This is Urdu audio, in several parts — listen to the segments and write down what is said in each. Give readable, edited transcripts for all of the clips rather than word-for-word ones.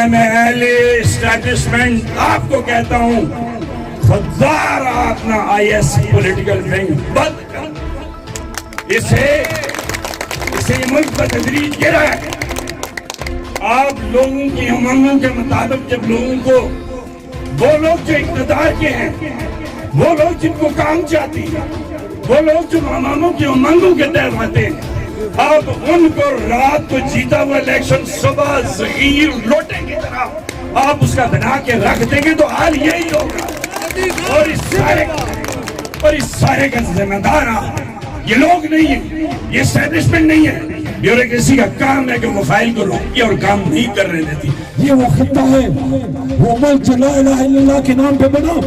میں اہل اسٹیبلشمنٹ آپ کو کہتا ہوں، خوددار آپ نہ آئی ایس پولیٹیکل ونگ بند کر، اسے ملک پر تدریج گرا ہے۔ آپ لوگوں کی امنگوں کے مطابق جب لوگوں کو، وہ لوگ جو اقتدار کے ہیں، وہ لوگ جن کو کام چاہتی ہیں، وہ لوگ جو اماموں کی امنگوں کے تحت آتے ہیں، اب ان کو رات کو جیتا ہوا الیکشن صبح ظہیر لوٹے کی طرح آپ اس کا بنا کے رکھ دیں گے تو حال یہی ہوگا۔ اور اس سارے کا ذمہ دار یہ لوگ نہیں ہیں، یہ اسٹیبلشمنٹ نہیں ہے، بیوروکریسی کا کام ہے کہ وہ فائل کو روکتی اور کام نہیں کرنے دیتی۔ یہ وہ خطہ ہے، وہ ملک جو لا الہ الا اللہ کے نام پہ بنا۔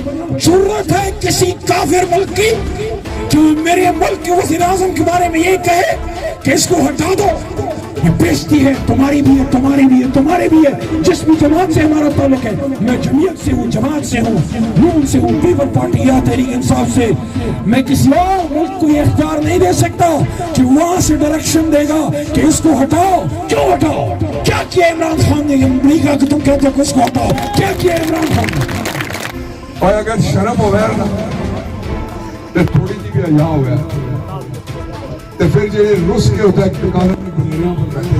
ضرورت ہے کسی کافر ملک کی جو میرے ملک کے وزیر اعظم کے بارے میں یہ کہے کہ اس کو ہٹا دو، یہ بیشتی ہے، تمہاری بھی ہے، تمہاری بھی ہے، تمہاری بھی ہے۔ جس بھی جماعت سے ہمارا تعلق ہے، میں جمعیت سے ہوں، جماعت سے ہوں، نون سے ہوں، پیپل پارٹی یا تحریک انصاف سے، میں کسی اور ملک کو یہ اختیار نہیں دے سکتا کہ وہاں سے ڈائریکشن دے گا کہ اس کو ہٹاؤ۔ کیوں ہٹاؤ؟ کیا کیا عمران خان نے؟ امریکہ کہ تم کہتے ہو کہ اس کو ہٹاؤ، کیا کیا عمران خان نے؟ اور اگر شرم ہو گیا نا تو تھوڑی جی بھی حیا ہو گیا تو پھر جو روس کے ہوتا ہے دکانوں میں گزریوں پر بیٹھے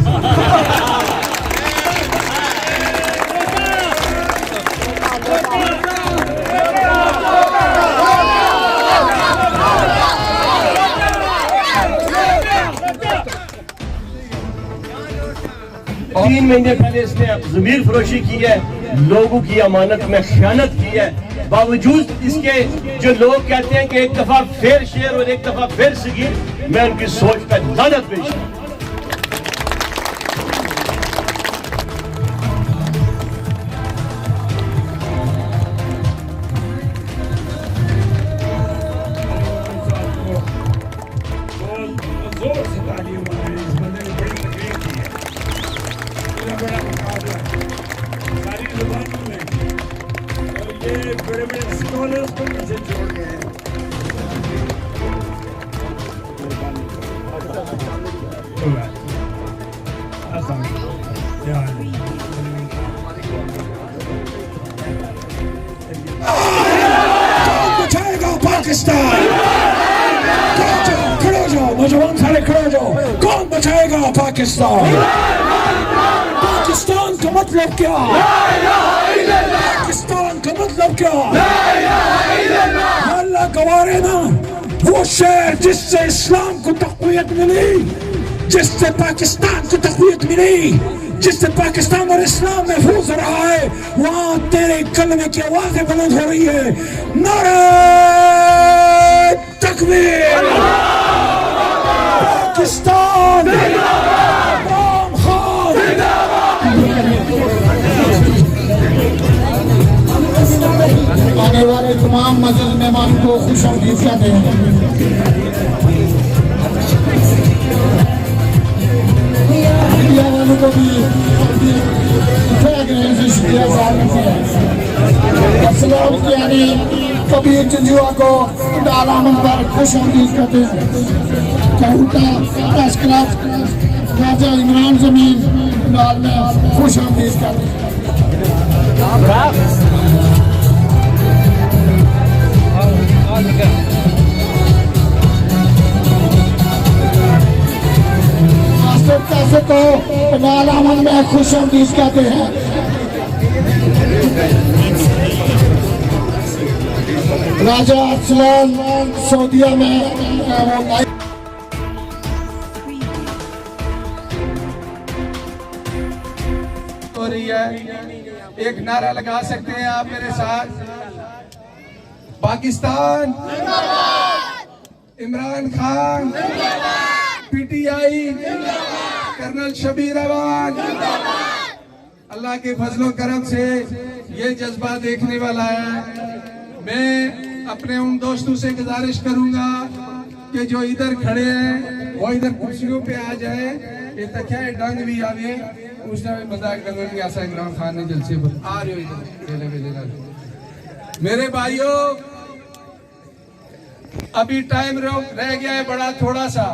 تین مہینے پہلے اس نے ضمیر فروشی کی ہے، لوگوں کی امانت میں خیانت کی ہے، باوجود اس کے جو لوگ کہتے ہیں کہ ایک دفعہ پھر شیر اور ایک دفعہ پھر صغیر، میں ان کی سوچ پر لعنت پیش کرتا ہوں۔ بڑے بڑے اسکالرز کو پیچھے چھوڑ گئے ہیں۔ کون بچائے گا پاکستان؟ کھڑے ہو جاؤ نوجوان سارے، کھڑے ہو جاؤ۔ کون بچائے گا پاکستان؟ پاکستان کا مطلب کیا؟ پاکستان کا مطلب کیا؟ اللہ گوارے نا، وہ شہر جس سے اسلام کو تقویت ملی، جس سے پاکستان کو تقویت ملی، جس سے پاکستان اور اسلام محفوظ رہا ہے، وہاں تیرے کلمے کی آوازیں بلند ہو رہی ہے۔ نعرہ تکبیر، پاکستان عمران خان۔ آنے والے تمام معزز مہمان کو خوش آمدید کہتے ہیں۔ میڈیا والوں کو بھی سے شکریہ ظاہر کرتے ہیں۔ السلام یعنی کبیر جنجوا کو ڈالامن پر خوش آمدید کہتے ہیں۔ کہوٹا تشکرات راجہ عمران زمین ڈال میں خوش آمدید کہتے ہیں۔ کیسے کو پنال امن میں خوش آمدید کہتے ہیں۔ راجہ ارسلان سعودیہ میں ہو رہی ہے، ایک نعرہ لگا سکتے ہیں آپ میرے ساتھ؟ Pakistan, Imran Khan, P T I, colonel Shabbir Ahmed. اللہ کے فضل و کرم سے یہ جذبہ دیکھنے والا ہے۔ میں اپنے ان دوستوں سے گزارش کروں گا کہ جو ادھر کھڑے ہیں وہ ادھر کرسیوں پہ آ جائے، یہ تکیا ڈنگ بھی آگے اس نے مذاق ڈنگوں کی آسا عمران خان نے جلسے پر آ رہے ہو ادھر میرے بھائیوں۔ ابھی ٹائم رہ گیا ہے بڑا تھوڑا سا،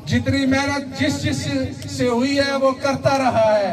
جتنی محنت جس سے ہوئی ہے وہ کرتا رہا ہے۔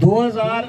2000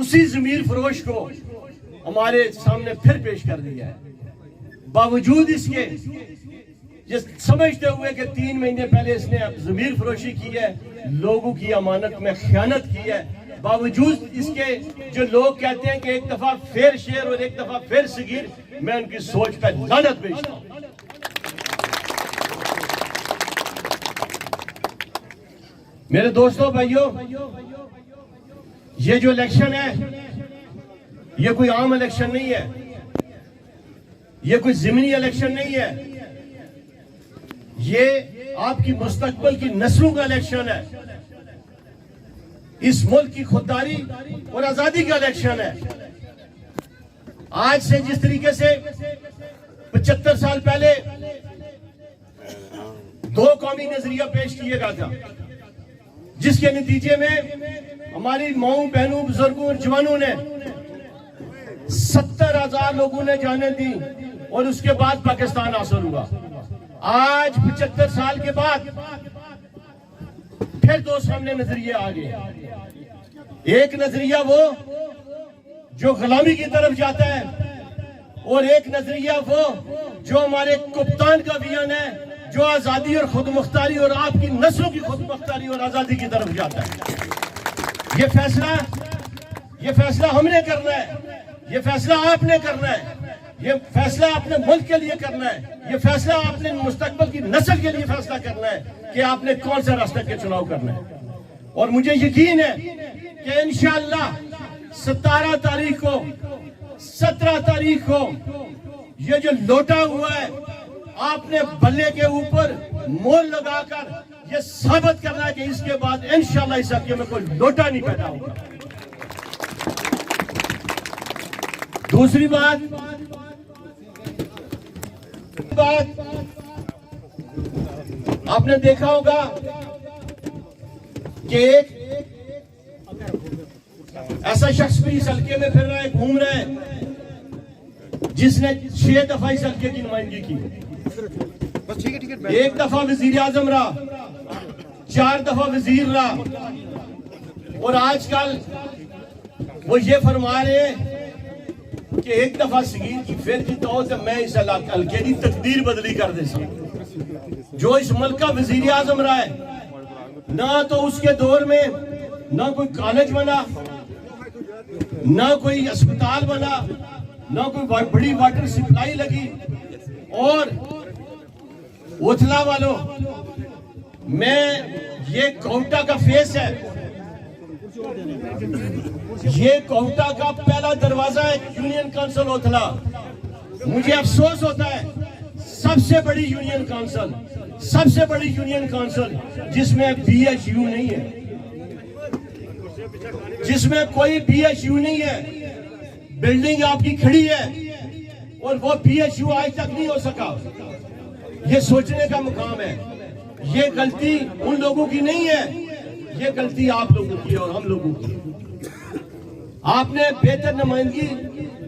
اسی ضمیر فروش کو ہمارے سامنے پھر پیش کر دیا ہے، باوجود اس کے یہ سمجھتے ہوئے کہ 3 مہینے پہلے اس نے ضمیر فروشی کی ہے، لوگوں کی امانت میں خیانت کی ہے، باوجود اس کے جو لوگ کہتے ہیں کہ ایک دفعہ پھر شیر اور ایک دفعہ پھر صغیر، میں ان کی سوچ پہ لعنت بھیجتا ہوں۔ میرے دوستوں بھائیوں، یہ جو الیکشن ہے یہ کوئی عام الیکشن نہیں ہے، یہ کوئی ضمنی الیکشن نہیں ہے، یہ آپ کی مستقبل کی نسلوں کا الیکشن ہے، اس ملک کی خودداری اور آزادی کا الیکشن ہے۔ آج سے جس طریقے سے 75 سال پہلے 2 قومی نظریہ پیش کیے گیا تھا، جس کے نتیجے میں ہماری ماؤں بہنوں بزرگوں اور جوانوں نے 70,000 لوگوں نے جانیں دی اور اس کے بعد پاکستان حاصل ہوا۔ آج 75 سال کے بعد پھر 2 سامنے نظریے آ گئے۔ ایک نظریہ وہ جو غلامی کی طرف جاتا ہے، اور ایک نظریہ وہ جو ہمارے کپتان کا ویژن ہے، جو آزادی اور خود مختاری اور آپ کی نسلوں کی خود مختاری اور آزادی کی طرف جاتا ہے۔ یہ فیصلہ ہم نے کرنا ہے، یہ فیصلہ آپ نے کرنا ہے، یہ فیصلہ اپنے ملک کے لیے کرنا ہے، یہ فیصلہ اپنے مستقبل کی نسل کے لیے فیصلہ کرنا ہے کہ آپ نے کون سے راستے کے چناؤ کرنا ہے۔ اور مجھے یقین ہے کہ انشاءاللہ 17 تاریخ کو یہ جو لوٹا ہوا ہے، آپ نے بلے کے اوپر مول لگا کر یہ ثابت کرنا ہے کہ اس کے بعد انشاءاللہ اس حلقے میں کوئی لوٹا نہیں پیدا ہوگا۔ دوسری بات آپ نے دیکھا ہوگا کہ ایک ایسا شخص بھی اس حلقے میں پھر رہا ہے، گھوم رہا ہے، جس نے 6 دفعہ اس حلقے کی نمائندگی کی۔ 1 دفعہ وزیر اعظم رہا، 4 دفعہ وزیر رہا، اور آج کل وہ یہ فرما رہے ہیں کہ 1 دفعہ صغیر کی پھر کی تو میں اس حلقے کی تقدیر بدلی کر دے سکتا۔ جو اس ملک کا وزیر اعظم رہا ہے، نہ تو اس کے دور میں نہ کوئی کالج بنا، نہ کوئی اسپتال بنا، نہ کوئی بڑی واٹر سپلائی لگی، اور اوتھلا والوں میں یہ کوٹا کا فیس ہے، یہ کوٹا کا پہلا دروازہ ہے یونین کونسل اوتھلا۔ مجھے افسوس ہوتا ہے سب سے بڑی یونین کونسل جس میں BHU نہیں ہے، جس میں کوئی BHU نہیں ہے، بلڈنگ آپ کی کھڑی ہے اور وہ BHU آج تک نہیں ہو سکا۔ یہ سوچنے کا مقام ہے، یہ غلطی ان لوگوں کی نہیں ہے، یہ غلطی آپ لوگوں کی اور ہم لوگوں کی۔ آپ نے بہتر نمائندگی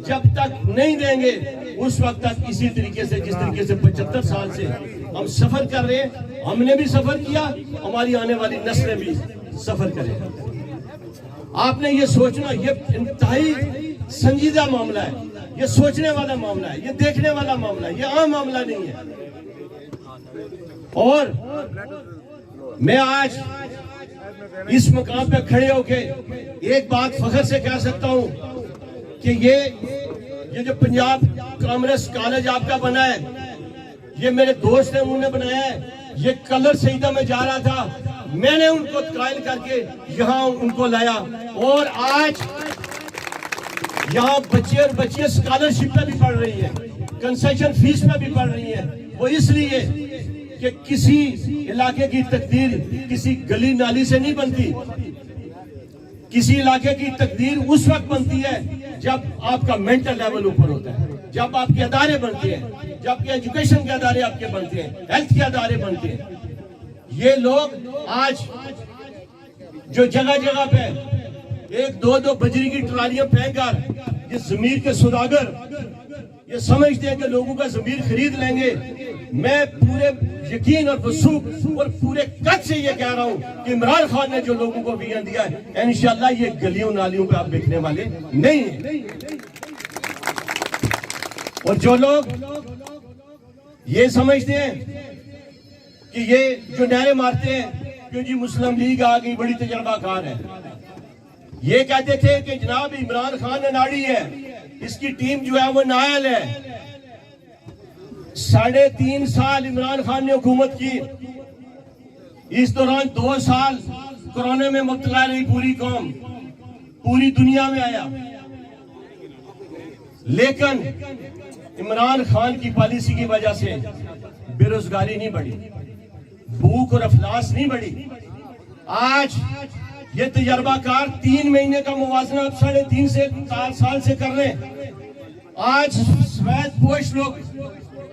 جب تک نہیں دیں گے اس وقت تک اسی طریقے سے جس طریقے سے 75 سال سے ہم سفر کر رہے ہیں، ہم نے بھی سفر کیا، ہماری آنے والی نسلیں بھی سفر کریں۔ آپ نے یہ سوچنا، یہ انتہائی سنجیدہ معاملہ ہے، یہ سوچنے والا معاملہ ہے، یہ دیکھنے والا معاملہ ہے، یہ عام معاملہ نہیں ہے۔ اور میں آج اس مقام پہ کھڑے ہو کے ایک بات فخر سے کہہ سکتا ہوں کہ یہ جو پنجاب کامرس کالج آپ کا بنا ہے، یہ میرے دوست نے انہوں نے بنایا ہے۔ یہ کلر سیدہ میں جا رہا تھا، میں نے ان کو قائل کر کے یہاں ان کو لایا، اور آج یہاں بچے اور بچیاں اسکالرشپ پہ بھی پڑھ رہی ہیں، کنسیشن فیس پہ بھی پڑھ رہی ہیں۔ وہ اس لیے کہ کسی علاقے کی تقدیر کسی گلی نالی سے نہیں بنتی، کسی علاقے کی تقدیر اس وقت بنتی ہے جب آپ کا مینٹل لیول اوپر ہوتا ہے، جب آپ کے ادارے بنتے ہیں، جب کہ ایجوکیشن کے ادارے آپ کے بنتے ہیں، ہیلتھ کے ادارے بنتے ہیں۔ یہ لوگ آج جو جگہ جگہ پہ 1-2 بجری کی ٹرالیاں پھینک کر یہ ضمیر کے سوداگر یہ سمجھتے ہیں کہ لوگوں کا ضمیر خرید لیں گے، میں پورے یقین اور وثوق اور پورے قد سے یہ کہہ رہا ہوں کہ عمران خان نے جو لوگوں کو ویژن دیا ہے انشاءاللہ یہ گلیوں نالیوں پہ آپ دیکھنے والے نہیں ہیں. اور جو لوگ یہ سمجھتے ہیں کہ یہ جو نعرے مارتے ہیں کہ جی مسلم لیگ آ گئی بڑی تجربہ کار ہے, یہ کہتے تھے کہ جناب عمران خان اناڑی ہے, اس کی ٹیم جو ہے وہ نائل ہے. 3.5 سال عمران خان نے حکومت کی, اس دوران 2 سال کورونا میں مبتلا رہی پوری قوم, پوری دنیا میں آیا, لیکن عمران خان کی پالیسی کی وجہ سے بے روزگاری نہیں بڑھی, بھوک اور افلاس نہیں بڑھی. آج یہ تجربہ کار 3 مہینے کا موازنہ 3.5 سال سے کر رہے ہیں. آج سفید پوش لوگ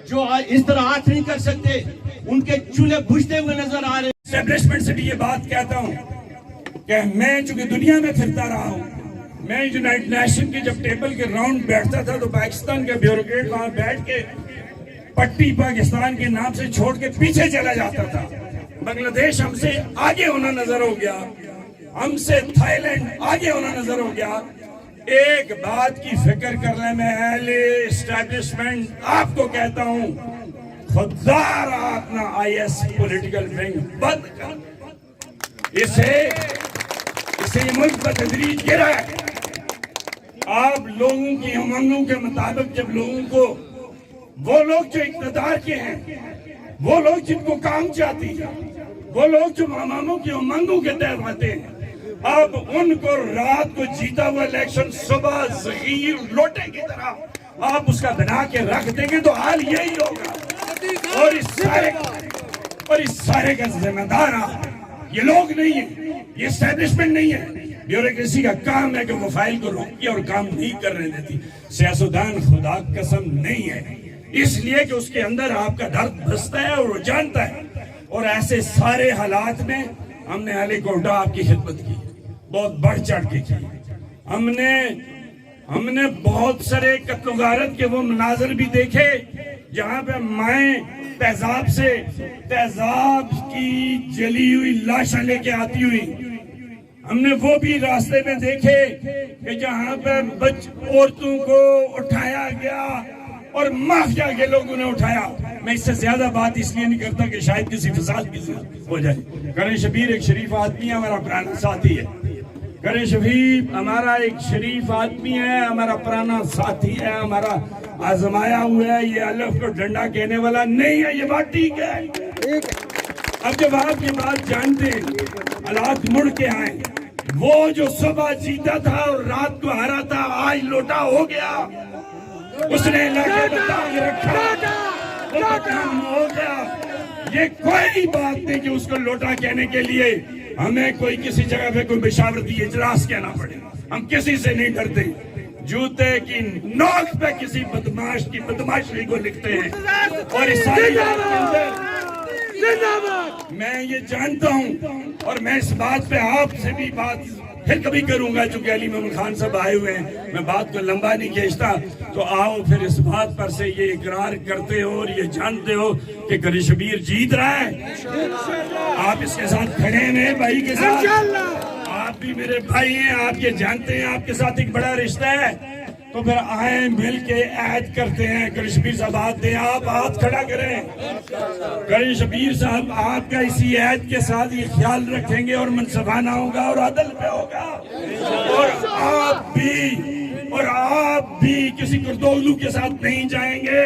جو اس طرح ہاتھ نہیں کر سکتے, ان کے چولہے بجھتے ہوئے نظر آ رہے ہیں. اسٹیبلشمنٹ سے بھی یہ بات کہتا ہوں کہ میں چونکہ دنیا میں پھرتا رہا ہوں, میں یونائٹڈ نیشن کے جب ٹیبل کے راؤنڈ بیٹھتا تھا تو پاکستان کا بیوروکریٹ وہاں بیٹھ کے پٹی پاکستان کے نام سے چھوڑ کے پیچھے چلا جاتا تھا. بنگلہ دیش ہم سے آگے ہونا نظر ہو گیا, ہم سے تھائی لینڈ آگے ہونا نظر ہو گیا. ایک بات کی فکر کر لیں, میں اہل اسٹیبلشمنٹ آپ کو کہتا ہوں, خوددار اپنا آئی ایس پولیٹیکل ونگ بند کر, اسے ملک پر تدریج گرا ہے. آپ لوگوں کی امنگوں کے مطابق جب لوگوں کو, وہ لوگ جو اقتدار کے ہیں, وہ لوگ جن کو کام چاہتی ہے, وہ لوگ جو اماموں کی امنگوں کے تحت آتے ہیں, اب ان کو رات کو جیتا ہوا الیکشن صبح ذخیر لوٹے کی طرح آپ اس کا بنا کے رکھ دیں گے تو حال یہی ہوگا. اور اس سارے کا ذمہ دار یہ لوگ نہیں ہیں, یہ اسٹیبلشمنٹ نہیں ہے. بیوروکریسی کا کام ہے کہ وہ فائل کو روکتی اور کام نہیں کرنے دیتی. سیاستدان خدا قسم نہیں ہے, اس لیے کہ اس کے اندر آپ کا درد بستا ہے اور وہ جانتا ہے. اور ایسے سارے حالات میں ہم نے اہل کوٹا آپ کی خدمت کی, بہت بڑھ چڑھ کے کی. ہم نے بہت سارے قتل و غارت کے وہ مناظر بھی دیکھے جہاں پہ مائیں تیزاب کی جلی ہوئی لاشیں لے کے آتی ہوئی. ہم نے وہ بھی راستے میں دیکھے کہ جہاں پہ عورتوں کو اٹھایا گیا اور مافیا کے لوگوں نے اٹھایا. میں اس سے زیادہ بات اس لیے نہیں کرتا کہ شاید کسی فساد کی ہو جائے. کرن شبیر ایک شریف آدمی ہے, ہمارا پرانا ساتھی ہے. کرن شبیر ہمارا ایک شریف آدمی ہے, ہمارا پرانا ساتھی ہے, ہمارا آزمایا ہوا ہے. یہ الف کو ڈنڈا کہنے والا نہیں ہے, یہ بات ٹھیک ہے. اب جب آپ یہ بات جانتے حالات مڑ کے آئیں, وہ جو صبح جیتا تھا اور رات کو ہارا تھا آج لوٹا ہو گیا, اس نے علاقے میں داغ رکھا, وہ بدنام ہو گیا. یہ کوئی بات نہیں کہ اس کو لوٹا کہنے کے لیے ہمیں کوئی کسی جگہ پہ کوئی بشاورتی اجلاس کہنا پڑے. ہم کسی سے نہیں ڈرتے, جوتے کی نوک پہ کسی بدماش کی بدماشی کو لکھتے ہیں. اور عیسائیت کے اندر میں یہ جانتا ہوں, اور میں اس بات پہ آپ سے بھی بات پھر کبھی کروں گا, چونکہ علی محمد خان صاحب آئے ہوئے ہیں, میں بات کو لمبا نہیں کھینچتا. تو آؤ پھر اس بات پر سے یہ اقرار کرتے ہو اور یہ جانتے ہو کہ کرن شبیر جیت رہا ہے. آپ اس کے ساتھ کھڑے ہیں, بھائی کے ساتھ, آپ بھی میرے بھائی ہیں, آپ یہ جانتے ہیں آپ کے ساتھ ایک بڑا رشتہ ہے. تو پھر آئیں مل کے عہد کرتے ہیں. کرن شبیر صاحب ہاتھ دیں, آپ ہاتھ کھڑا کریں. کرن شبیر صاحب آپ کا اسی عہد کے ساتھ یہ خیال رکھیں گے اور منصفانہ ہوگا اور عدل پہ ہوگا. اور آپ بھی کسی گردولو کے ساتھ نہیں جائیں گے,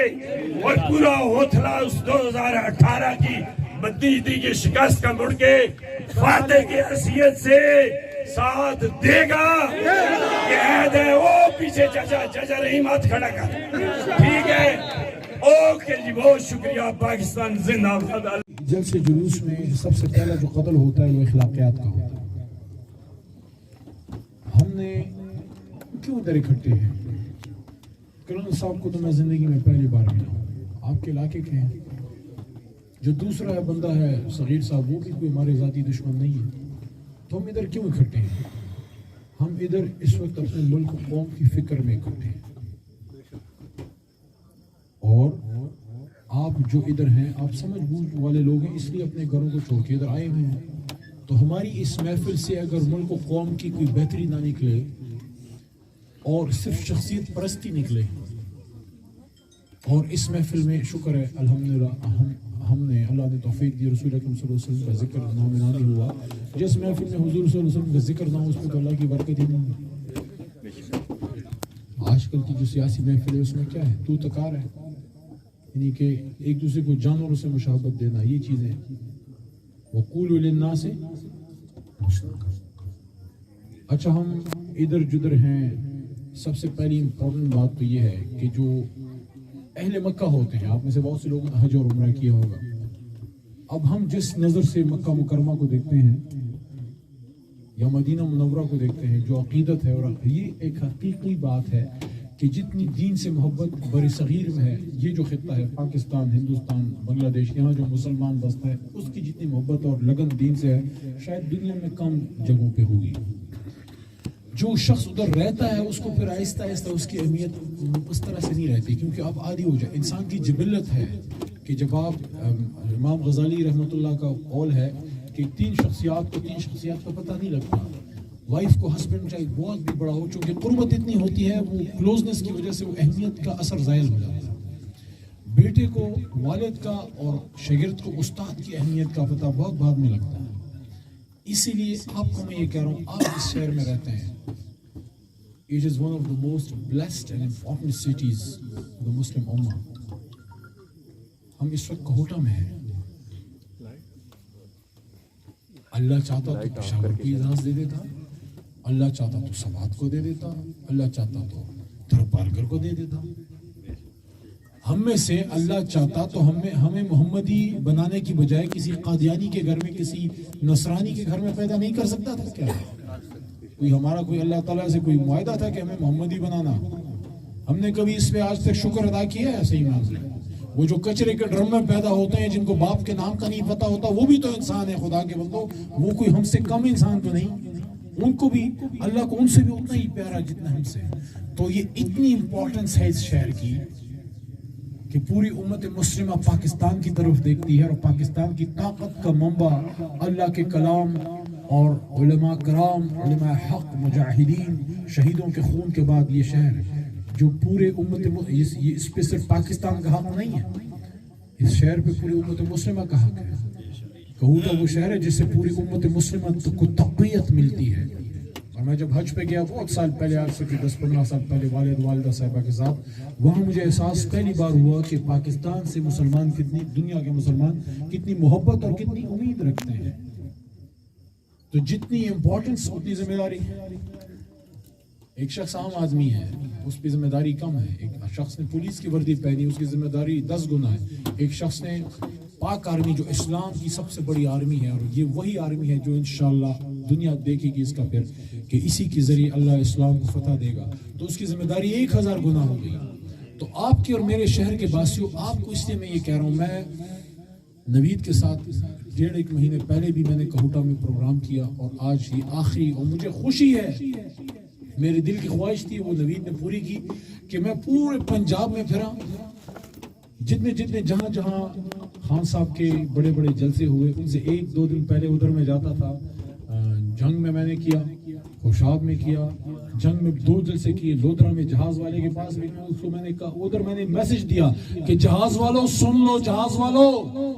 اور پورا ہوتلا اس 2018 کی بدنیتی کی شکست کا مڑ کے فاتح کی حیثیت سے ساتھ دے گا. یہ عہد ہے. وہ پیچھے چچا رحیم ہاتھ کھڑا کر, ٹھیک ہے. اوکے جی, بہت شکریہ. پاکستان زندہ باد. جلسے جلوس میں سب سے پہلا جو قتل ہوتا ہے وہ اخلاقیات کا ہوتا ہے. ہم نے کیوں ادھر اکٹھے ہیں؟ کرن صاحب کو تو میں زندگی میں پہلی بار ملا ہوں. آپ کے علاقے کے ہیں. جو دوسرا بندہ ہے صغیر صاحب, وہ بھی کوئی ہمارے ذاتی دشمن نہیں ہے. تو ہم ادھر کیوں اکٹھے ہیں؟ ہم ادھر اس وقت اپنے ملک قوم کی فکر میں اکٹھے ہیں, اور آپ جو ادھر ہیں آپ سمجھ بوجھ والے لوگ ہیں، اس لیے اپنے گھروں کو چھوڑ کے ادھر آئے ہوئے ہیں. تو ہماری اس محفل سے اگر ملک و قوم کی کوئی بہتری نہ نکلے اور صرف شخصیت پرستی نکلے، اور اس محفل میں شکر ہے الحمدللہ ہم نے اللہ نے توفیق دی، رسول اکرم صلی اللہ علیہ وسلم کا ذکر نامنہ نہیں ہوا. جس محفل میں حضور صلی اللہ علیہ وسلم کا ذکر نہ ہو اس میں تو اللہ کی برکت ہی نہیں ہے. آج کل کی جو سیاسی محفل ہے اس میں کیا ہے، تو تکار ہے، یعنی کہ ایک دوسرے کو جانوروں سے مشابہت دینا، یہ چیزیں. وقولوا للناس حسنا. اچھا ہم ادھر جدھر ہیں، سب سے پہلی امپورٹنٹ بات تو یہ ہے کہ جو اہل مکہ ہوتے ہیں، آپ میں سے بہت سے لوگوں نے حج اور عمرہ کیا ہوگا. اب ہم جس نظر سے مکہ مکرمہ کو دیکھتے ہیں یا مدینہ منورہ کو دیکھتے ہیں، جو عقیدت ہے، اور یہ ایک حقیقی بات ہے کہ جتنی دین سے محبت بر صغیر میں ہے، یہ جو خطہ ہے پاکستان، ہندوستان، بنگلہ دیش، یہاں جو مسلمان بستا ہے، اس کی جتنی محبت اور لگن دین سے ہے شاید دنیا میں کم جگہوں پہ ہوگی. جو شخص ادھر رہتا ہے اس کو پھر آہستہ آہستہ اس کی اہمیت اس طرح سے نہیں رہتی، کیونکہ اب عادی ہو جائے. انسان کی جبلت ہے کہ جب آپ امام غزالی رحمۃ اللہ کا قول ہے کہ تین شخصیات کا پتہ نہیں لگتا. وائف کو ہسبینڈ چاہے بہت بھی بڑا ہو، چونکہ قربت اتنی ہوتی ہے، وہ کلوزنس کی وجہ سے وہ اہمیت کا اثر زائل ہو جاتا ہے. بیٹے کو والد کا اور شاگرد کو استاد کی اہمیت کا پتہ بہت بعد میں لگتا ہے. اسی لیے آپ کو میں یہ کہہ رہا ہوں، آپ اس شہر میں رہتے ہیں. It is one of the most blessed and important cities of the Muslim Ummah. ہم اس وقت کوہٹا میں ہیں. اللہ چاہتا تو پشاور کو اجازت دے دیتا، اللہ چاہتا تو سوات کو دے دیتا، اللہ چاہتا تو تھرپارکر کو دے دیتا. ہم میں سے اللہ چاہتا تو ہمیں محمدی بنانے کی بجائے کسی قادیانی کے گھر میں، کسی نصرانی کے گھر میں پیدا نہیں کر سکتا تھا کیا؟ کوئی اللہ تعالیٰ سے کوئی معاہدہ تھا کہ ہمیں محمدی بنانا؟ ہم نے کبھی اس پہ آج تک شکر ادا کیا ہے؟ صحیح معاملے وہ جو کچرے کے ڈرم میں پیدا ہوتے ہیں، جن کو باپ کے نام کا نہیں پتہ ہوتا، وہ بھی تو انسان ہے خدا کے بندو. وہ کوئی ہم سے کم انسان تو نہیں، ان کو بھی اللہ کو ان سے بھی اتنا ہی پیارا جتنا ہم سے. تو یہ اتنی امپورٹنس ہے اس شہر کی کہ پوری امت مسلمہ پاکستان کی طرف دیکھتی ہے، اور پاکستان کی طاقت کا منبع اللہ کے کلام اور علماء کرام، علماء حق، مجاہدین، شہیدوں کے خون کے بعد یہ شہر ہے جو پورے امت، اس پہ صرف پاکستان کا حق نہیں ہے، اس شہر پہ پوری امت مسلمہ کا حق ہے. کوہٹا وہ شہر ہے جس سے پوری امت مسلمہ کو تقویت ملتی ہے. اور میں جب حج پہ گیا بہت سال پہلے، آج سے 10-15 سال پہلے، والد والدہ صاحبہ کے ساتھ، وہاں مجھے احساس پہلی بار ہوا کہ پاکستان سے مسلمان کتنی، دنیا کے مسلمان کتنی محبت اور کتنی امید رکھتے ہیں. تو جتنی امپورٹنس اتنی ذمہ داری. ایک شخص عام آدمی ہے، اس پہ ذمہ داری کم ہے. ایک شخص نے پولیس کی وردی پہنی، اس کی ذمہ داری 10 گنا ہے. ایک شخص نے پاک آرمی، جو اسلام کی سب سے بڑی آرمی ہے، اور یہ وہی آرمی ہے جو انشاءاللہ دنیا دیکھے گی اس کا پھر کہ اسی کے ذریعے اللہ اسلام کو فتح دے گا، تو اس کی ذمہ داری 1000 گنا ہو گئی. تو آپ کے اور میرے شہر کے باسیوں، آپ کو اس لیے میں یہ کہہ رہا ہوں، میں نوید کے ساتھ 1.5 مہینے پہلے بھی میں نے کوہٹا میں پروگرام کیا، اور آج یہ آخری، اور مجھے خوشی ہے، میرے دل کی خواہش تھی وہ نوید نے پوری کی کہ میں پورے پنجاب میں پھرا، جتنے جہاں خان صاحب کے بڑے بڑے جلسے ہوئے، ان سے 1-2 دن پہلے ادھر میں جاتا تھا. جنگ میں نے کیا، خوشاب میں کیا، جنگ میں 2 جلسے کیے، لودھرا میں جہاز والے کے پاس بھی اس کو میں نے کہا، ادھر میں نے میسج دیا کہ جہاز والوں سن لو، جہاز والوں،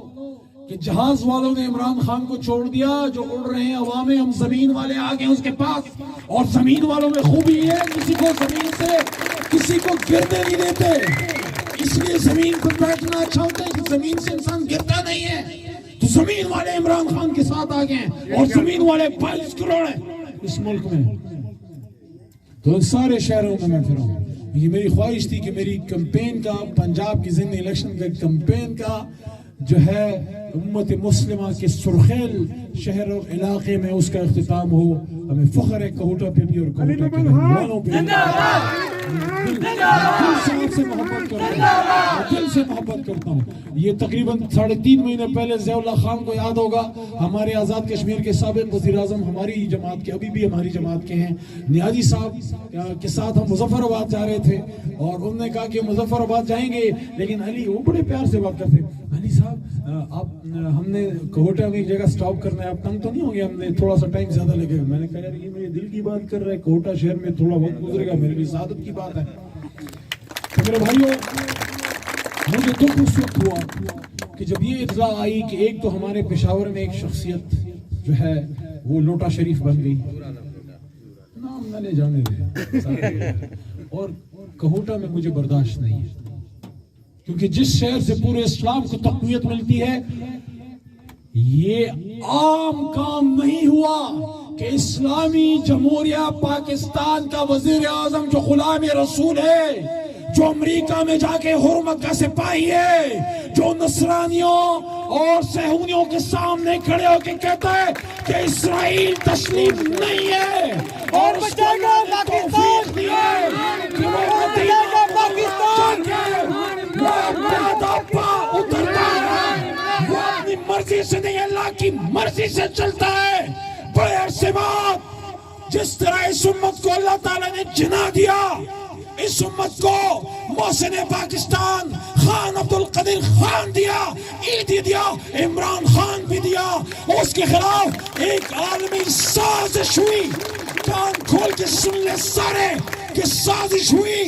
کہ جہاز والوں نے عمران خان کو چھوڑ دیا، جو اڑ رہے ہیں ہوا میں، ہم زمین والے آگے اس کے پاس. اور زمین والوں میں خوبی ہے، کسی کو زمین سے کسی کو گرنے نہیں دیتے، اس لیے زمین پر بیٹھنا اچھا ہوتا ہے کہ زمین سے انسان گرتا نہیں ہے. تو زمین والے عمران خان کے ساتھ آگے ہیں، اور زمین والے 22 کروڑ ہیں اس ملک میں. تو سارے شہروں میں پھرا ہوں. یہ میری خواہش تھی کہ میری کمپین کا، پنجاب کی ضمنی الیکشن کا کمپین کا جو ہے امت مسلمہ کے سرخیل شہر اور علاقے میں اس کا اختتام ہو. ہمیں فخر ہے کہوٹہ پہ بھی اور کہوٹہ کے رہنے والوں پہ بھی. دل سے آپ سے محبت کرتا ہوں, دل سے محبت کرتا ہوں. یہ تقریباً 3.5 مہینے پہلے ضیاء اللہ خان کو یاد ہوگا, ہمارے آزاد کشمیر کے سابق وزیر اعظم ہماری جماعت کے, ابھی بھی ہماری جماعت کے ہیں, نیازی صاحب کے ساتھ ہم مظفر آباد جا رہے تھے اور انہوں نے کہا کہ مظفر آباد جائیں گے, لیکن علی, وہ بڑے پیار سے بات کرتے, علی صاحب آپ, ہم نے کوہٹہ میں ایک جگہ سٹاپ کرنا ہے, آپ تنگ تو نہیں ہوں گے, ہم نے تھوڑا سا ٹائم زیادہ لگے گا. میں نے کہا یار یہ میرے دل کی بات کر رہا ہے, کوہٹہ شہر میں تھوڑا وقت گزرے گا, میرے لیے سعادت کی بات ہے. تو میرے بھائیوں, مجھے دکھ اس وقت ہوا کہ جب یہ اطلاع آئی کہ ایک تو ہمارے پشاور میں ایک شخصیت جو ہے وہ لوٹا شریف بن گئی, نام نہ لے جانے دے, اور کوہٹہ میں مجھے برداشت نہیں ہے, کیونکہ جس شہر سے پورے اسلام کو تقویت ملتی ہے, یہ عام کام نہیں ہوا کہ اسلامی جمہوریہ پاکستان کا وزیر اعظم جو غلام رسول ہے, جو امریکہ میں جا کے حرمت کا سپاہی ہے, جو نصرانیوں اور صہیونیوں کے سامنے کھڑے ہو کے کہتا ہے کہ اسرائیل تسلیم نہیں ہے, اور اس کو اللہ نے توفیق دی ہے کہ وہ اترتا ہے, وہ اپنی مرضی سے نہیں اللہ کی مرضی سے چلتا ہے. بڑے عرصے بعد جس طرح اس امت کو اللہ تعالیٰ نے جنا دیا, اس امت کو محسن پاکستان خان عبد القادر خان دیا, ایدی دیا, عمران خان بھی دیا, اس کے خلاف ایک عالمی سازش ہوئی. کان کھول کے سن لے سارے کہ سازش ہوئی,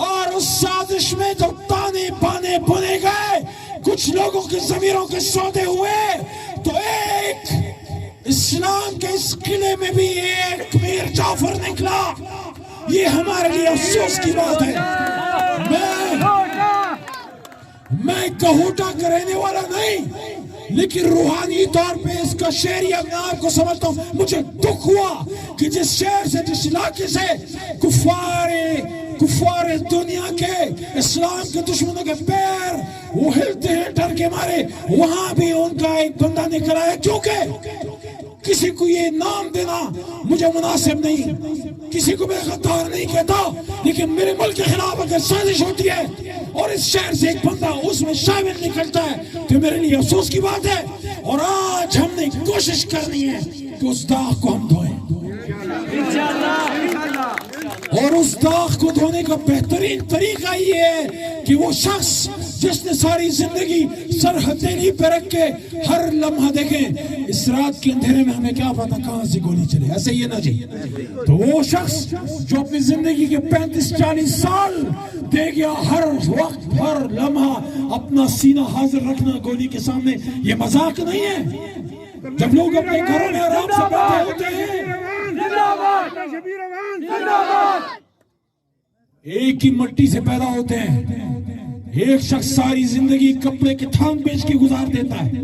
اور اس سازش میں جب تانے بانے بنے گئے, کچھ لوگوں کے ضمیروں کے سودے ہوئے, تو ایک اسلام کے اس قلعے میں بھی ایک میر جعفر نکلا. یہ ہمارے لیے افسوس کی بات ہے. میں کوہٹہ کا رہنے والا نہیں, لیکن روحانی طور پہ اس کا شہری اپنے آپ کو سمجھتا ہوں. مجھے دکھ ہوا کہ جس شہر سے, جس علاقے سے کفار دنیا کے, اسلام کے دشمنوں کے پیر وہ ہلتے ہیں ڈر کے مارے, وہاں بھی ان کا ایک بندہ نکلا ہے. کیونکہ کسی کو یہ نام دینا مجھے مناسب نہیں, کسی کو میں غدار نہیں کہتا, لیکن میرے ملک کے خلاف اگر سازش ہوتی ہے اور اس شہر سے ایک بندہ اس میں شامل نکلتا ہے تو میرے لیے افسوس کی بات ہے. اور آج ہم نے کوشش کرنی ہے کہ اس داغ کو ہم دھوئیں, اور اس داغ کو دھونے کا بہترین طریقہ یہ ہے کہ وہ شخص جس نے ساری زندگی سر ہتھیلی پہ رکھ کے ہر لمحہ دیکھیں اس رات کے اندھیرے میں ہمیں کیا پتا کہاں سے گولی چلے, ایسے یہ نہ جی, تو وہ شخص جو اپنی زندگی کے 35-40 سال دے گیا, ہر وقت ہر لمحہ اپنا سینہ حاضر رکھنا گولی کے سامنے, یہ مذاق نہیں ہے. جب لوگ اپنے گھروں میں آرام سے بیٹھے ہوتے ہیں, ایک ہی مٹی سے پیدا ہوتے ہیں, ایک شخص ساری زندگی کپڑے کے تھام بیچ کے گزار دیتا ہے,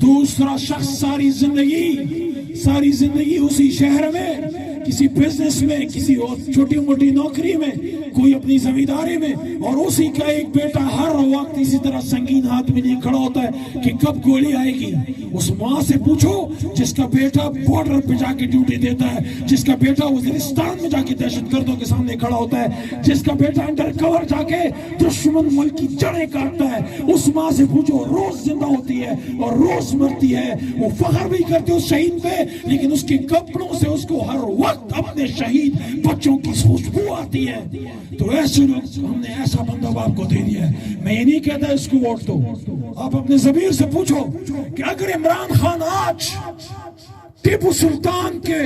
دوسرا شخص ساری زندگی اسی شہر میں, کسی بزنس میں, کسی چھوٹی موٹی نوکری میں, کوئی اپنی زمینداری میں, اور اسی کا ایک بیٹا ہر وقت اسی طرح سنگین ہاتھ میں نہیں کھڑا ہوتا ہے کہ کب گولی آئے گی. اس ماں سے پوچھو جس کا بیٹا بارڈر پہ جا کے ڈیوٹی دیتا ہے, جس کا بیٹا وزیرستان میں جا کے دہشت گردوں کے سامنے کھڑا ہوتا ہے, جس کا بیٹا انڈر کور جا کے دشمن ملک کی جڑیں کاٹتا ہے, اس ماں سے پوچھو روز زندہ ہوتی ہے اور روز مرتی ہے. وہ فخر بھی کرتے اس شہید پہ, لیکن اس کے کپڑوں سے اس کو ہر وقت اپنے شہید بچوں کی خوشبو آتی ہے. تو ایسے لوگ, ہم نے ایسا بندہ باپ کو دے دیا ہے. میں یہ نہیں کہتا اس کو ووٹ دو, آپ اپنے ضمیر سے پوچھو کہ اگر عمران خان آج ٹیپو سلطان کے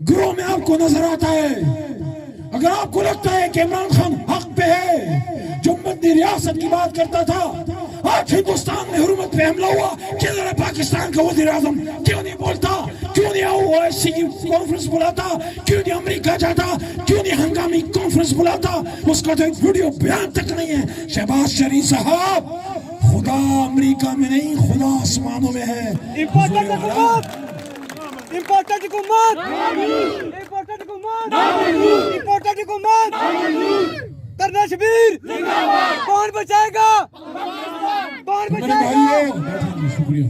گروہ میں آپ کو نظر آتا ہے, اگر آپ کو لگتا ہے کہ عمران خان حق پہ ہے, جو مدنی ریاست کی بات کرتا تھا, آج ہندوستان میں حرمت پہ حملہ ہوا, کدھر ہے پاکستان کا وزیر اعظم, کیوں نہیں بولتا, کیوں نہیں OIC کی کانفرنس بلاتا, کیوں نہیں امریکہ جاتا, کیوں نہیں ہنگامی کانفرنس بلاتا, اس کا تو ایک ویڈیو بیان تک نہیں ہے. شہباز شریف صاحب, خدا امریکہ میں نہیں, خدا آسمانوں میں ہے. کرنا شبیر کون بچائے گا, میرے بھائیوں، شکریہ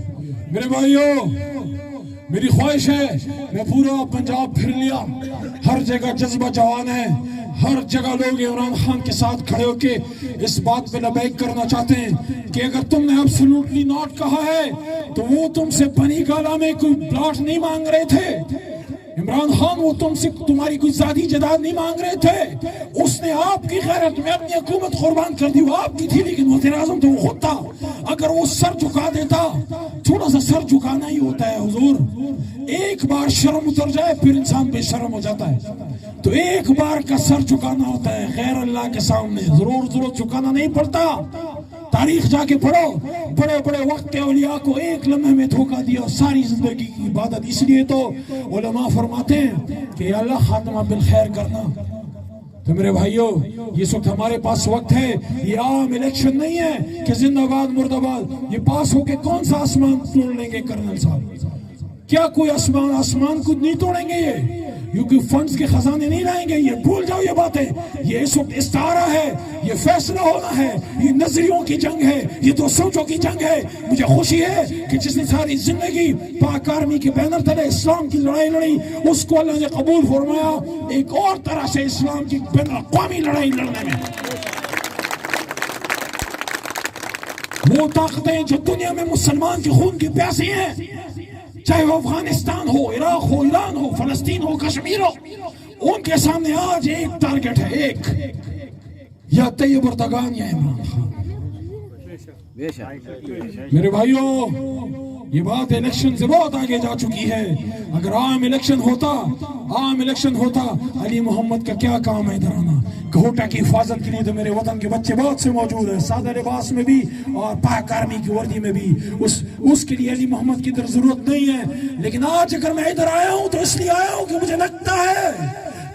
میرے بھائیوں، میری خواہش ہے میں پورا پنجاب پھر لیا، ہر جگہ جذبہ جوان ہے، ہر جگہ لوگ عمران خان کے ساتھ کھڑے ہو کے اس بات پہ لبیک کرنا چاہتے ہیں کہ اگر تم نے ایبسولوٹلی ناٹ کہا ہے تو وہ تم سے بنی گالا میں کوئی پلاٹ نہیں مانگ رہے تھے، عمران خان وہ تم سے تمہاری کوئی ذاتی جائیداد نہیں مانگ رہے تھے، اس نے آپ کی غیرت میں اپنی حکومت قربان کر دی، وہ آپ کی تھی لیکن وزیر اعظم تو وہ خود تھا، اگر وہ سر جھکا دیتا، تھوڑا سا سر جھکانا ہی ہوتا ہے حضور، ایک بار شرم اتر جائے پھر انسان بے شرم ہو جاتا ہے، تو ایک بار کا سر جھکانا ہوتا ہے غیر اللہ کے سامنے، ضرور جھکانا نہیں پڑتا، تاریخ جا کے پڑھو، بڑے بڑے وقت کے اولیاء کو ایک لمحے میں دھوکہ دیا ساری زندگی کی عبادت، اس لیے تو علماء فرماتے ہیں کہ اللہ خاتمہ بالخیر کرنا۔ تو میرے بھائیوں، یہ وقت ہمارے پاس وقت ہے، یہ عام الیکشن نہیں ہے کہ زندہ باد مرد آباد، یہ پاس ہو کے کون سا آسمان توڑ لیں گے کرنل صاحب؟ کیا کوئی آسمان کو نہیں توڑیں گے یہ کوئی فنڈز کے خزانے نہیں لائیں گے، یہ بھول جاؤ یہ باتیں، یہ اس وقت استعارہ ہے، یہ فیصلہ ہونا ہے، یہ نظریوں کی جنگ ہے، یہ دو سوچوں کی جنگ ہے۔ مجھے خوشی ہے کہ جس نے ساری زندگی پاک آرمی کے بینر تلے اسلام کی لڑائی لڑی، اس کو اللہ نے قبول فرمایا ایک اور طرح سے اسلام کی بین الاقوامی لڑائی لڑنے میں۔ وہ طاقتیں جو دنیا میں مسلمان کے خون کی پیاسی ہیں، چاہے وہ افغانستان ہو، عراق ہو، ایران ہو، فلسطین ہو، کشمیر ہو، ان کے سامنے آج ایک ٹارگٹ ہے، ایک، یا طیب اردگان یا عمران خان۔ میرے بھائیوں، یہ بات الیکشن سے بہت آگے جا چکی ہے، اگر عام الیکشن ہوتا علی محمد کا کیا کام ہے ادھر آنا؟ گھوٹا کی حفاظت کے لیے تو میرے وطن کے بچے بہت سے موجود ہیں، سادہ لباس میں بھی اور پاک آرمی کی وردی میں بھی، اس کے لیے علی محمد کی ادھر ضرورت نہیں ہے، لیکن آج اگر میں ادھر آیا ہوں تو اس لیے آیا ہوں کہ مجھے لگتا ہے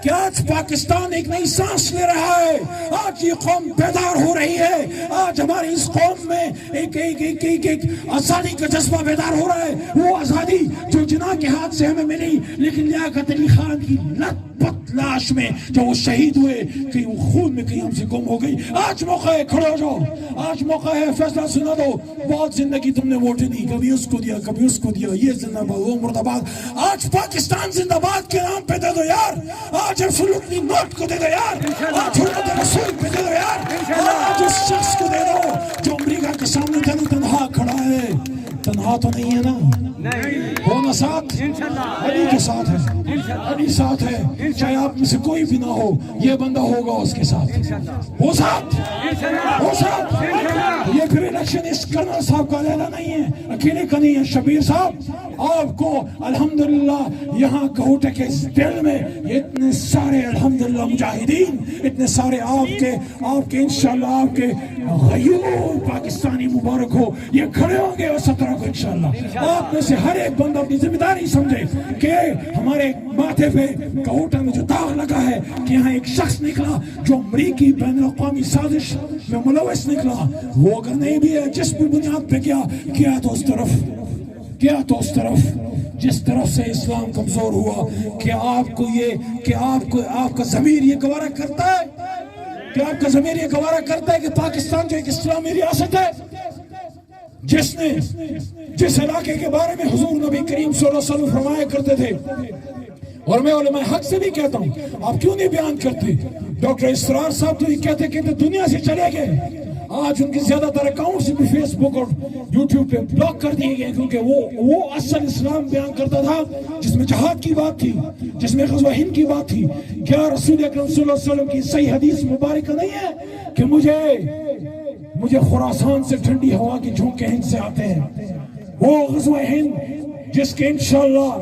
کہ آج پاکستان ایک نئی سانس لے رہا ہے، آج یہ قوم بیدار ہو رہی ہے، آج ہماری اس قوم میں ایک آزادی کا جذبہ بیدار ہو رہا ہے، وہ آزادی جو جناح کے ہاتھ سے ہمیں ملی، لیکن لیاقت علی خان کی لت پت لاش میں جو وہ شہید ہوئے کہیں وہ خون میں کہیں ہم سے گم ہو گئی۔ آج موقع ہے، کھڑے ہو جاؤ، آج موقع ہے، فیصلہ سنا دو۔ بہت زندگی تم نے ووٹیں دی، کبھی اس کو دیا، کبھی اس کو دیا، یہ زندہ باد، وہ مرد آباد، آج پاکستان زندہ باد کے نام پہ دے دو یار، آج ایبسولوٹلی نوٹ کو دے دو یار، آج حرمت رسول پہ دے دو یار، آج اس شخص کو دے دو جو امریکہ کے سامنے تنہا کھڑا ہے، تنہا تو نہیں ہے نا، ہونا ساتھ علی کے ساتھ ہے، علی ساتھ ہے، چاہے آپ میں سے کوئی بھی نہ ہو، یہ بندہ ہوگا اس کے ساتھ، وہ ساتھ، یہ پھر الیکشن اس کرنل صاحب کا لینا نہیں ہے، اکیلے کا نہیں ہے، شبیر صاحب آپ کو الحمدللہ یہاں گھوٹے کے دل میں اتنے سارے الحمدللہ مجاہدین، اتنے سارے آپ کے انشاءاللہ آپ کے غیور پاکستانی مبارک ہو، یہ کھڑے ہوں گے 17 کو انشاءاللہ، آپ میں سے ہر ایک بندہ اپنی ذمہ داری سمجھے کہ ہمارے ماتھے پہ گھوٹے میں جو داغ لگا ہے کہ یہاں ایک شخص نکلا جو امریکی بین الاقوامی سازش میں ملوث نکلا، وہ اگر نہیں بھی ہے جس بھی بنیاد پہ کیا تو اس طرف جس طرف سے اسلام کمزور ہوا، کیا آپ کا ضمیر یہ گوارا کرتا ہے؟ کیا آپ کا ضمیر یہ گوارا کرتا ہے کہ پاکستان جو ایک اسلامی ریاست ہے، جس علاقے کے بارے میں حضور نبی کریم صلی اللہ علیہ وسلم فرمایا کرتے تھے، اور میں علماء حق سے بھی کہتا ہوں، آپ کیوں نہیں بیان کرتے؟ ڈاکٹر اسرار صاحب تو یہ کہتے دنیا سے چلے گئے، آج ان کے زیادہ تر اکاؤنٹس بھی فیس بک اور یوٹیوب پہ بلاک کر دیے گئے، کیونکہ وہ اصل اسلام بیان کرتا تھا جس میں جہاد کی بات تھی، جس میں غزوہ ہند کی بات تھی۔ کیا رسول اکرم صلی اللہ علیہ وسلم کی صحیح حدیث مبارکہ نہیں ہے کہ مجھے خراسان سے ٹھنڈی ہوا کے جھونکے ہند سے آتے ہیں؟ وہ غزوہ ہند جس کے انشاءاللہ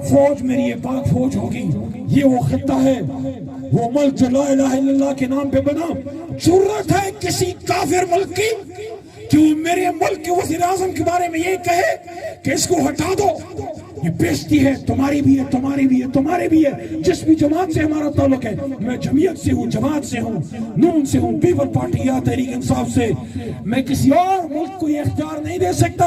فوج میری یہ پاک فوج ہوگی، یہ وہ خطہ ہے، وہ ملک جو لا الہ الا اللہ کے نام پہ بنا۔ ضرورت ہے کسی کافر ملک کی کہ وہ میرے ملک کے وزیر اعظم کے بارے میں یہ کہے کہ اس کو ہٹا دو، یہ بیشتی ہے، تمہاری بھی ہے، تمہاری بھی ہے، تمہارے بھی ہے، جس بھی جماعت سے ہمارا تعلق ہے، میں جمعیت سے ہوں، جماعت سے ہوں، نون سے ہوں، پیپل پارٹی یا تحریک انصاف سے، میں کسی اور ملک کو یہ اختیار نہیں دے سکتا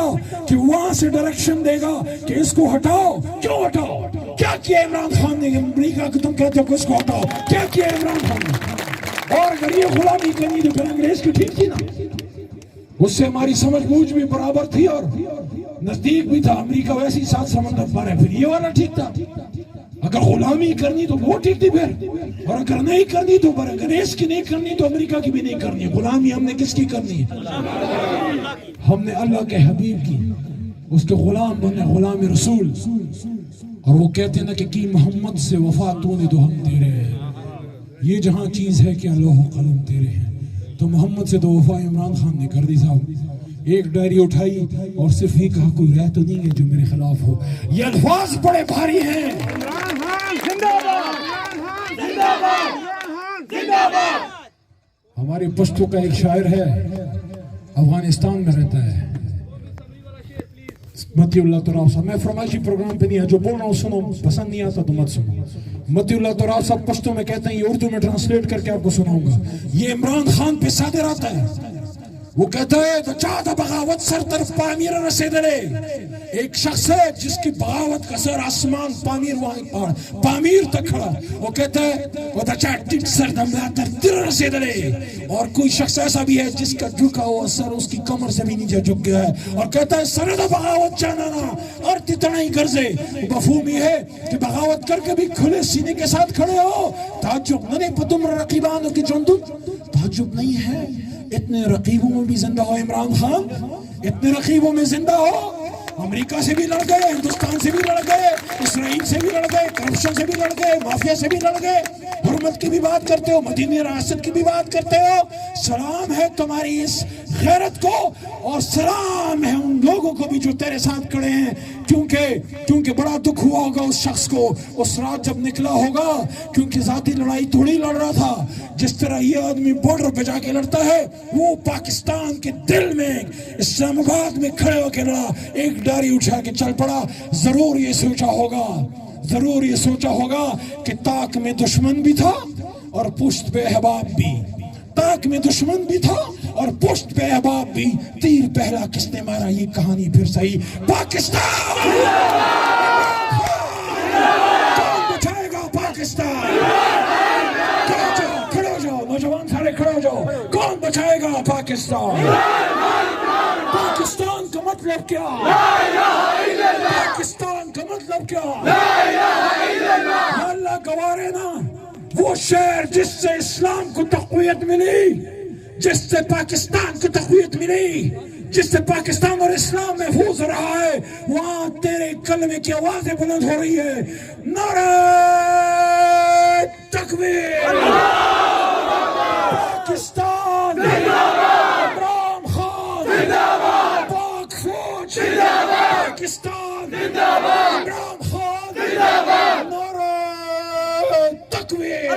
کہ وہاں سے ڈائریکشن دے گا کہ اس کو ہٹاؤ۔ کیوں ہٹاؤ؟ کیا کیا عمران خان نے؟ امریکہ کو تم کہتے ہو کہ اس کو ہٹاؤ، کیا کیا عمران خان نے؟ اور اگر یہ غلامی کرنی تو پھر انگریز کی ٹھیک تھی نا، اس سے ہماری سمجھ بوجھ بھی برابر تھی اور نزدیک بھی تھا. امریکہ ویسے ہی 7 سمندر پار ہے. پھر یہ والا ٹھیک تھا. اگر غلامی کرنی تو وہ ٹھیک تھی پھر, اور اگر نہیں کرنی تو انگریز کی نہیں کرنی تو امریکہ کی بھی نہیں کرنی. غلامی ہم نے کس کی کرنی ہے؟ ہم نے اللہ کے حبیب کی, اس کے غلام بنے, غلام رسول. اور وہ کہتے ہیں نا کہ محمد سے وفا تو نے تو ہم تیرے ہیں. یہ جہاں چیز ہے کہ لوح و قلم تیرے ہیں, تو محمد سے تو وفا عمران خان نے کر دی صاحب. ایک ڈائری اٹھائی اور صرف یہ کہا کوئی رہ تو نہیں ہے جو میرے خلاف ہو. یہ الفاظ بڑے بھاری ہیں. ہمارے پشتو کا ایک شاعر ہے, افغانستان میں رہتا ہے, متی اللہ تراب صاحب. میں فرمائشی پروگرام پہ نہیں ہے, جو بول رہا ہوں سنو, پسند نہیں آتا تو مت سنو. متی اللہ تراب صاحب پشتو میں کہتے ہیں, یہ اردو میں ٹرانسلیٹ کر کے آپ کو سناؤں گا. یہ عمران خان پہ صادر آتا ہے. وہ کہتا ہے تو چاہتا بغاوت سر طرف پامیر رسیدلے. ایک شخص ہے جس کی بغاوت کا سر آسمان پامیر وہاں پامیر تک کھڑا. وہ کہتا ہے وہ دچا ٹک سر دملا تر رسیدلے. اور کوئی شخص ایسا بھی ہے جس کا جھکا ہوا سر اس کی کمر سے بھی نیچے جھک گیا ہے, اور کہتا ہے سر دا بغاوت چانانا اور تتنا ہی گرزے. مفہوم یہ ہے کہ بغاوت کر کے بھی کھلے سینے کے ساتھ کھڑے ہو. تعجب نہ پتم رقیبان کی جندت, تعجب نہیں ہے اتنے رقیبوں میں بھی زندہ ہو عمران خان, اتنے رقیبوں میں زندہ ہو. امریکہ سے بھی لڑ گئے, ہندوستان سے بھی لڑ گئے, اسرائیل سے بھی لڑ گئے, کرپشن سے بھی لڑ گئے, مافیا سے بھی لڑ گئے. حرمت کی بھی بات کرتے ہو, مدینی ریاست کی بھی بات کرتے ہو. سلام ہے تمہاری اس غیرت کو, اور سلام ہے ان لوگوں کو بھی جو تیرے ساتھ کھڑے ہیں. کیونکہ بڑا دکھ ہوا ہوگا اس شخص کو اس رات جب نکلا ہوگا, کیونکہ ذاتی لڑائی تھوڑی لڑ رہا تھا. جس طرح یہ آدمی بارڈر پہ جا کے لڑتا ہے, وہ پاکستان کے دل میں اسلام آباد میں کھڑے ہو کے لڑا, ایک ڈاری اٹھا کے چل پڑا. ضرور یہ سوچا ہوگا کہ تاک میں دشمن بھی تھا اور پشت پہ احباب بھی. تاک میں دشمن بھی تھا اور پشت پہ احباب بھی. تیر پہلا کس نے مارا, یہ کہانی پھر صحیح. پاکستان کون بچائے گا پاکستان؟ کھڑے ہو جاؤ نوجوان سارے, کھڑے ہو جاؤ. کون بچائے گا پاکستان؟ پاکستان کا مطلب کیا؟ پاکستان کا مطلب کیا؟ اللہ گوارے نا وہ شہر جس سے اسلام کو تقویت ملی, جس سے پاکستان کو تقویت ملی, جس سے پاکستان اور اسلام محفوظ رہا ہے, وہاں تیرے کلمے کی آوازیں بلند ہو رہی ہے. نعرہ تکبیر, پاکستان عمران خان, پاک فوج پاکستان, عمران خان, نعرہ تکبیر.